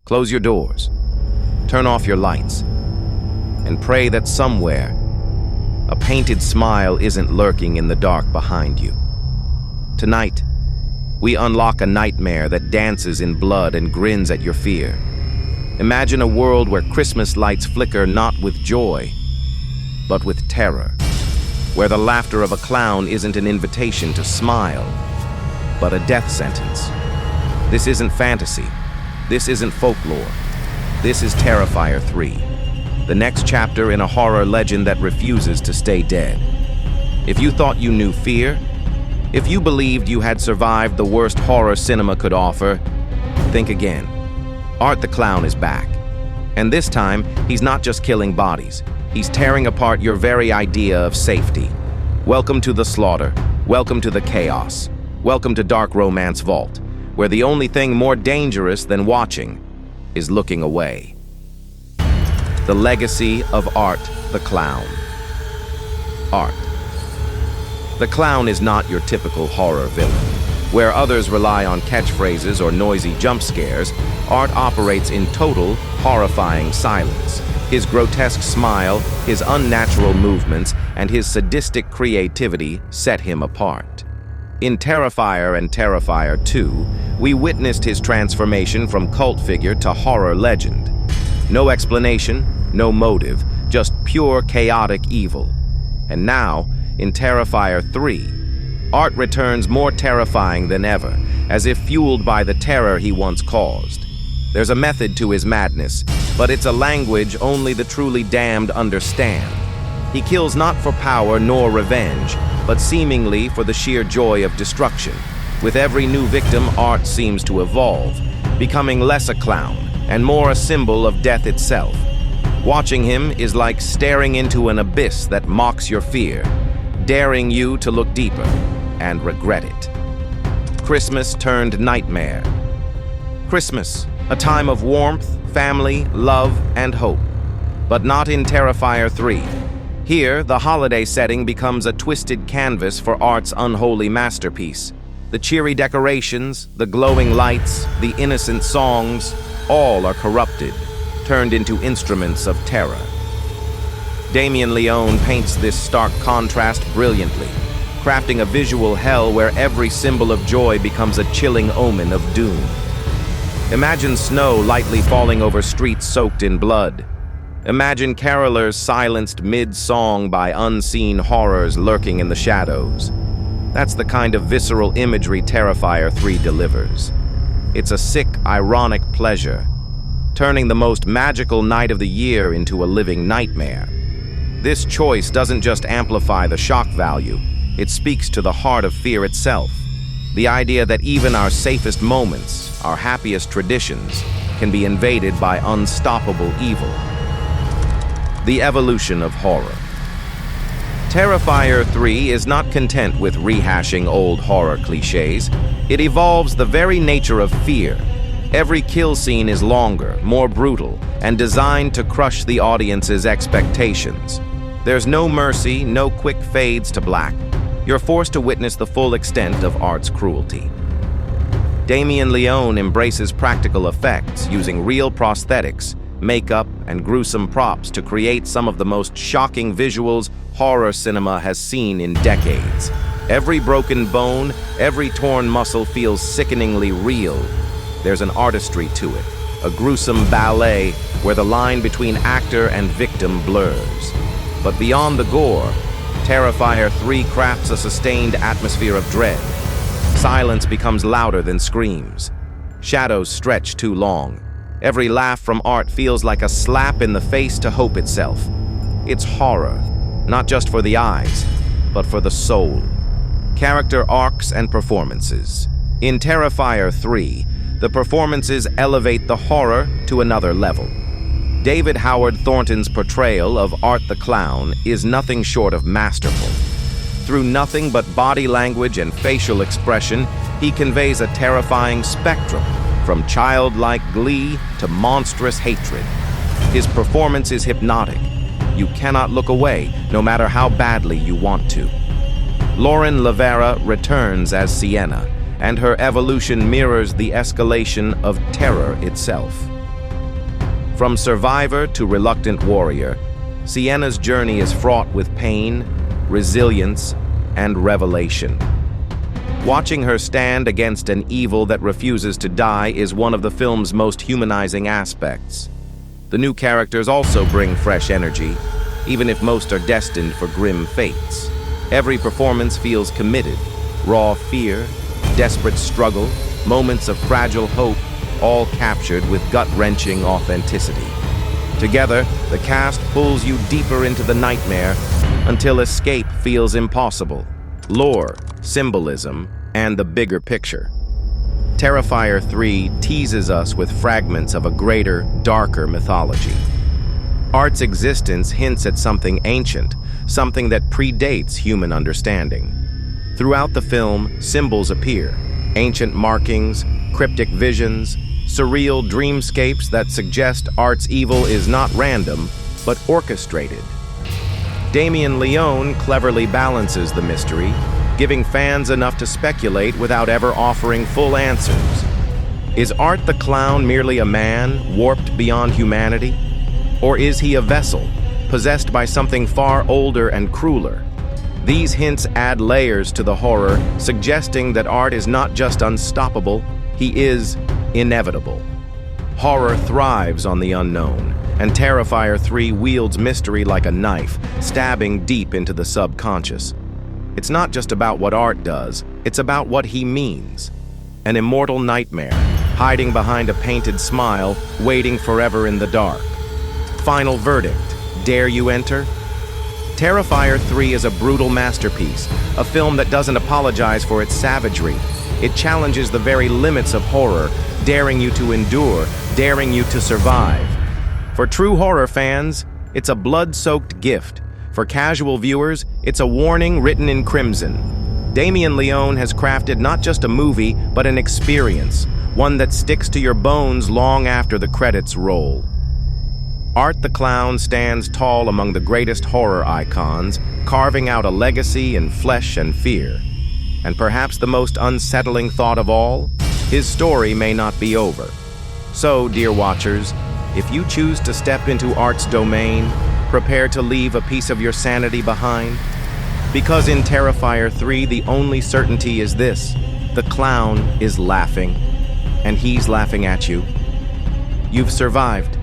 Close your doors, turn off your lights, and pray that somewhere a painted smile isn't lurking in the dark behind you. Tonight, we unlock a nightmare that dances in blood and grins at your fear. Imagine a world where Christmas lights flicker not with joy, but with terror, where the laughter of a clown isn't an invitation to smile, but a death sentence. This isn't fantasy. This isn't folklore. This is Terrifier 3, the next chapter in a horror legend that refuses to stay dead. If you thought you knew fear, if you believed you had survived the worst horror cinema could offer, think again. Art the Clown is back. And this time, he's not just killing bodies. He's tearing apart your very idea of safety. Welcome to the slaughter. Welcome to the chaos. Welcome to Dark Romance Vault, where the only thing more dangerous than watching is looking away. The legacy of Art the Clown. Art. The Clown is not your typical horror villain. Where others rely on catchphrases or noisy jump scares, Art operates in total, horrifying silence. His grotesque smile, his unnatural movements, and his sadistic creativity set him apart. In Terrifier and Terrifier 2, we witnessed his transformation from cult figure to horror legend. No explanation, no motive, just pure chaotic evil. And now, in Terrifier 3, Art returns more terrifying than ever, as if fueled by the terror he once caused. There's a method to his madness, but it's a language only the truly damned understand. He kills not for power nor revenge, but seemingly for the sheer joy of destruction. With every new victim, Art seems to evolve, becoming less a clown and more a symbol of death itself. Watching him is like staring into an abyss that mocks your fear, daring you to look deeper and regret it. Christmas turned nightmare. Christmas, a time of warmth, family, love, and hope. But not in Terrifier 3. Here, the holiday setting becomes a twisted canvas for Art's unholy masterpiece. The cheery decorations, the glowing lights, the innocent songs, all are corrupted, turned into instruments of terror. Damien Leone paints this stark contrast brilliantly, crafting a visual hell where every symbol of joy becomes a chilling omen of doom. Imagine snow lightly falling over streets soaked in blood. Imagine carolers silenced mid-song by unseen horrors lurking in the shadows. That's the kind of visceral imagery Terrifier 3 delivers. It's a sick, ironic pleasure, turning the most magical night of the year into a living nightmare. This choice doesn't just amplify the shock value, it speaks to the heart of fear itself. The idea that even our safest moments, our happiest traditions, can be invaded by unstoppable evil. The evolution of horror. Terrifier 3 is not content with rehashing old horror cliches. It evolves the very nature of fear. Every kill scene is longer, more brutal, and designed to crush the audience's expectations. There's no mercy, no quick fades to black. You're forced to witness the full extent of Art's cruelty. Damien Leone embraces practical effects using real prosthetics, makeup, and gruesome props to create some of the most shocking visuals horror cinema has seen in decades. Every broken bone, every torn muscle feels sickeningly real. There's an artistry to it, a gruesome ballet where the line between actor and victim blurs. But beyond the gore, Terrifier 3 crafts a sustained atmosphere of dread. Silence becomes louder than screams. Shadows stretch too long. Every laugh from Art feels like a slap in the face to hope itself. It's horror, not just for the eyes, but for the soul. Character arcs and performances. In Terrifier 3, the performances elevate the horror to another level. David Howard Thornton's portrayal of Art the Clown is nothing short of masterful. Through nothing but body language and facial expression, he conveys a terrifying spectrum, from childlike glee to monstrous hatred. His performance is hypnotic. You cannot look away, no matter how badly you want to. Lauren Lavera returns as Sienna, and her evolution mirrors the escalation of terror itself. From survivor to reluctant warrior, Sienna's journey is fraught with pain, resilience, and revelation. Watching her stand against an evil that refuses to die is one of the film's most humanizing aspects. The new characters also bring fresh energy, even if most are destined for grim fates. Every performance feels committed. Raw fear, desperate struggle, moments of fragile hope, all captured with gut-wrenching authenticity. Together, the cast pulls you deeper into the nightmare until escape feels impossible. Lore, symbolism, and the bigger picture. Terrifier 3 teases us with fragments of a greater, darker mythology. Art's existence hints at something ancient, something that predates human understanding. Throughout the film, symbols appear, ancient markings, cryptic visions, surreal dreamscapes that suggest Art's evil is not random, but orchestrated. Damien Leone cleverly balances the mystery, giving fans enough to speculate without ever offering full answers. Is Art the Clown merely a man, warped beyond humanity? Or is he a vessel, possessed by something far older and crueler? These hints add layers to the horror, suggesting that Art is not just unstoppable, he is inevitable. Horror thrives on the unknown, and Terrifier 3 wields mystery like a knife, stabbing deep into the subconscious. It's not just about what Art does, it's about what he means. An immortal nightmare, hiding behind a painted smile, waiting forever in the dark. Final verdict, dare you enter? Terrifier 3 is a brutal masterpiece, a film that doesn't apologize for its savagery. It challenges the very limits of horror, daring you to endure, daring you to survive. For true horror fans, it's a blood-soaked gift. For casual viewers, it's a warning written in crimson. Damien Leone has crafted not just a movie, but an experience, one that sticks to your bones long after the credits roll. Art the Clown stands tall among the greatest horror icons, carving out a legacy in flesh and fear. And perhaps the most unsettling thought of all, his story may not be over. So, dear watchers, if you choose to step into Art's domain, prepare to leave a piece of your sanity behind. Because in Terrifier 3, the only certainty is this: the clown is laughing, and he's laughing at you. You've survived,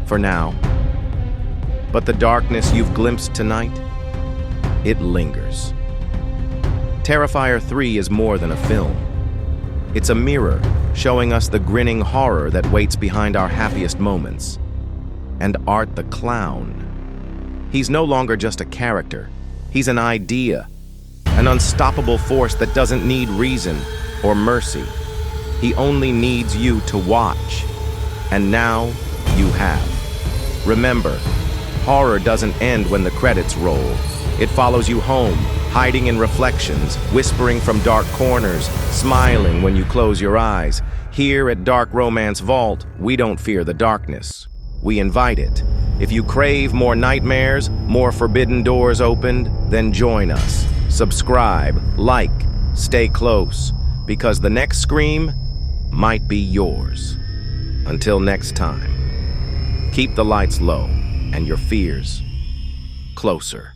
for now. But the darkness you've glimpsed tonight, it lingers. Terrifier 3 is more than a film. It's a mirror, showing us the grinning horror that waits behind our happiest moments. And Art the Clown, he's no longer just a character. He's an idea, an unstoppable force that doesn't need reason or mercy. He only needs you to watch. And now you have. Remember, horror doesn't end when the credits roll. It follows you home, hiding in reflections, whispering from dark corners, smiling when you close your eyes. Here at Dark Romance Vault, we don't fear the darkness. We invite it. If you crave more nightmares, more forbidden doors opened, then join us. Subscribe, like, stay close, because the next scream might be yours. Until next time, keep the lights low and your fears closer.